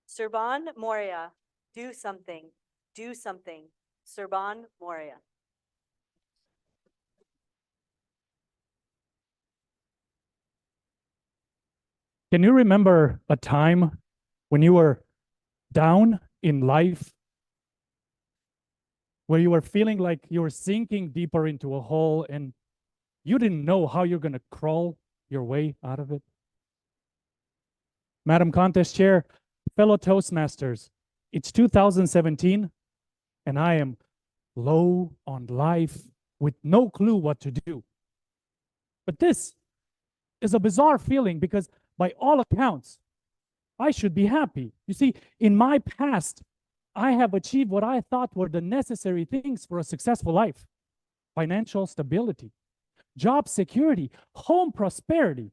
Serban Morea, do something. Do something. Serban Morea. Can you remember a time when you were down in life, where you were feeling like you were sinking deeper into a hole and you didn't know how you're going to crawl your way out of it? Madam Contest Chair, fellow Toastmasters, it's 2017 and I am low on life with no clue what to do. But this is a bizarre feeling because by all accounts, I should be happy. You see, in my past, I have achieved what I thought were the necessary things for a successful life: financial stability, job security, home prosperity.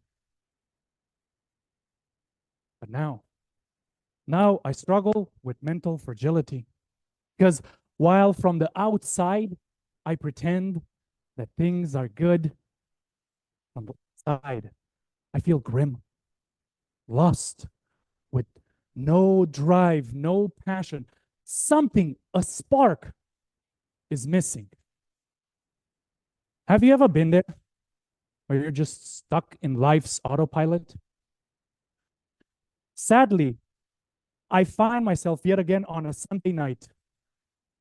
But now I struggle with mental fragility because while from the outside, I pretend that things are good, from the inside, I feel grim, lost, with no drive, no passion. Something, a spark, is missing. Have you ever been there where you're just stuck in life's autopilot? Sadly, I find myself yet again on a Sunday night,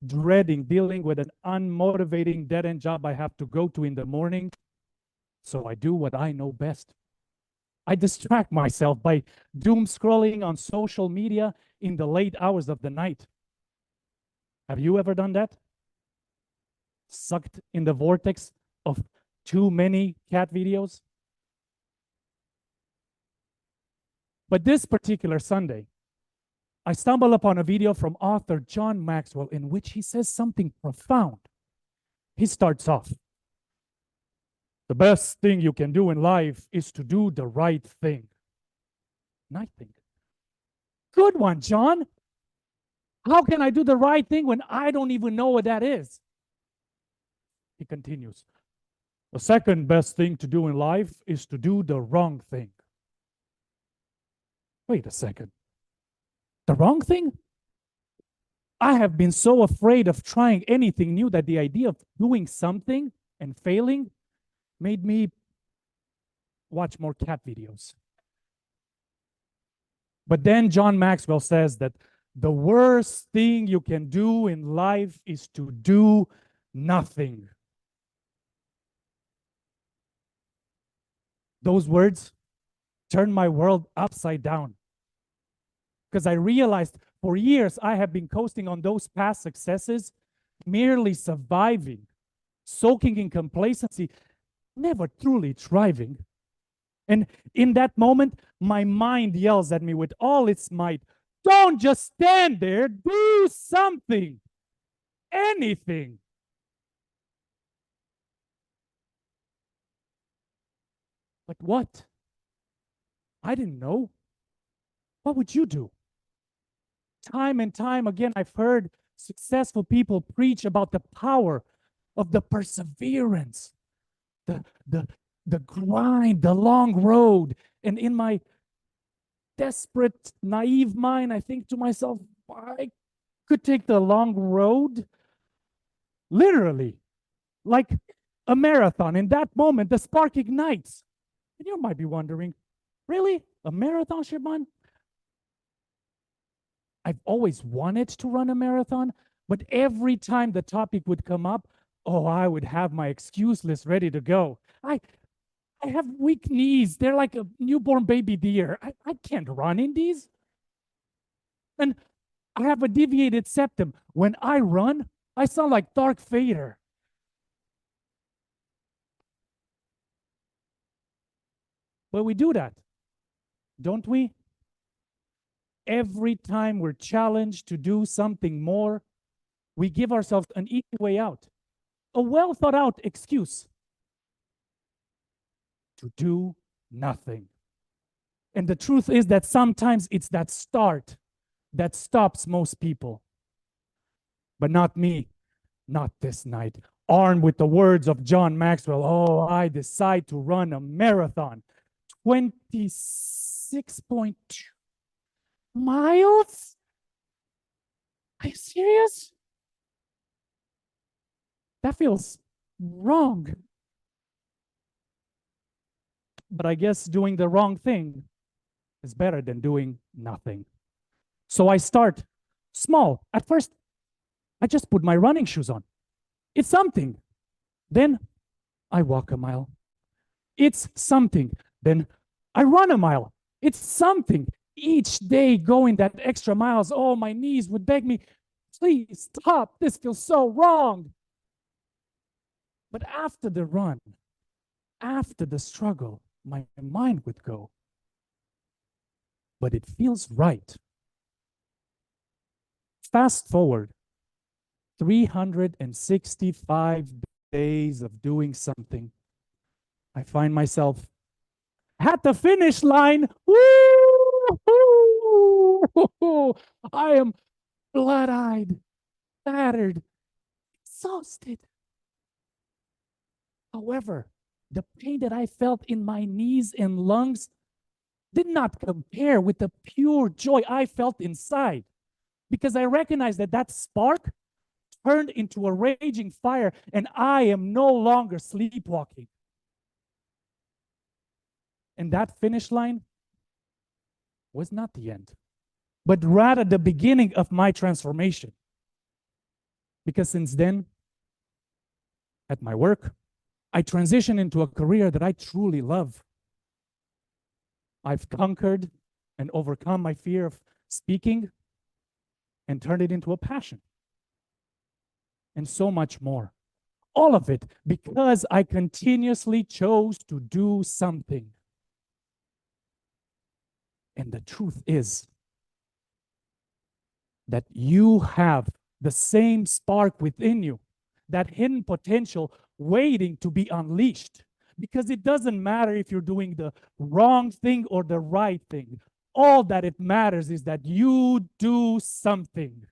dreading dealing with an unmotivating dead-end job I have to go to in the morning. So I do what I know best. I distract myself by doom scrolling on social media in the late hours of the night. Have you ever done that? Sucked in the vortex of too many cat videos? But this particular Sunday, I stumble upon a video from author John Maxwell in which he says something profound. He starts off, "The best thing you can do in life is to do the right thing." And I think, good one, John. How can I do the right thing when I don't even know what that is? He continues, "The second best thing to do in life is to do the wrong thing." Wait a second. The wrong thing? I have been so afraid of trying anything new that the idea of doing something and failing made me watch more cat videos. But then John Maxwell says that the worst thing you can do in life is to do nothing. Those words turned my world upside down, because I realized for years I have been coasting on those past successes, merely surviving, soaking in complacency, never truly thriving. And in that moment, my mind yells at me with all its might, "Don't just stand there, do something, anything." Like what? I didn't know. What would you do? Time and time again, I've heard successful people preach about the power of the perseverance, the, the, the grind, the long road. And in my desperate, naive mind, I think to myself, I could take the long road literally, like a marathon. In that moment, the spark ignites. And you might be wondering, really? A marathon, Serban? I've always wanted to run a marathon, but every time the topic would come up, oh, I would have my excuse list ready to go. I have weak knees. They're like a newborn baby deer. I can't run in these. And I have a deviated septum. When I run, I sound like Darth Vader. But we do that, don't we? Every time we're challenged to do something more, we give ourselves an easy way out, a well thought out excuse: to do nothing. And the truth is that sometimes it's that start that stops most people. But not me, not this night. Armed with the words of John Maxwell, oh, I decide to run a marathon. 26.2 miles? Are you serious? That feels wrong. But I guess doing the wrong thing is better than doing nothing. So I start small. At first, I just put my running shoes on. It's something. Then I walk a mile. It's something. Then I run a mile. It's something. Each day going that extra miles, oh, my knees would beg me, please stop. This feels so wrong. But after the run, after the struggle, my mind would go, but it feels right. Fast forward 365 days of doing something. I find myself at the finish line. Woo! I am blood-eyed, battered, exhausted. However, the pain that I felt in my knees and lungs did not compare with the pure joy I felt inside, because I recognized that that spark turned into a raging fire, and I am no longer sleepwalking. And that finish line was not the end, but rather the beginning of my transformation. Because since then, at my work, I transitioned into a career that I truly love. I've conquered and overcome my fear of speaking and turned it into a passion. And so much more. All of it because I continuously chose to do something. And the truth is that you have the same spark within you, that hidden potential waiting to be unleashed. Because it doesn't matter if you're doing the wrong thing or the right thing. All that it matters is that you do something.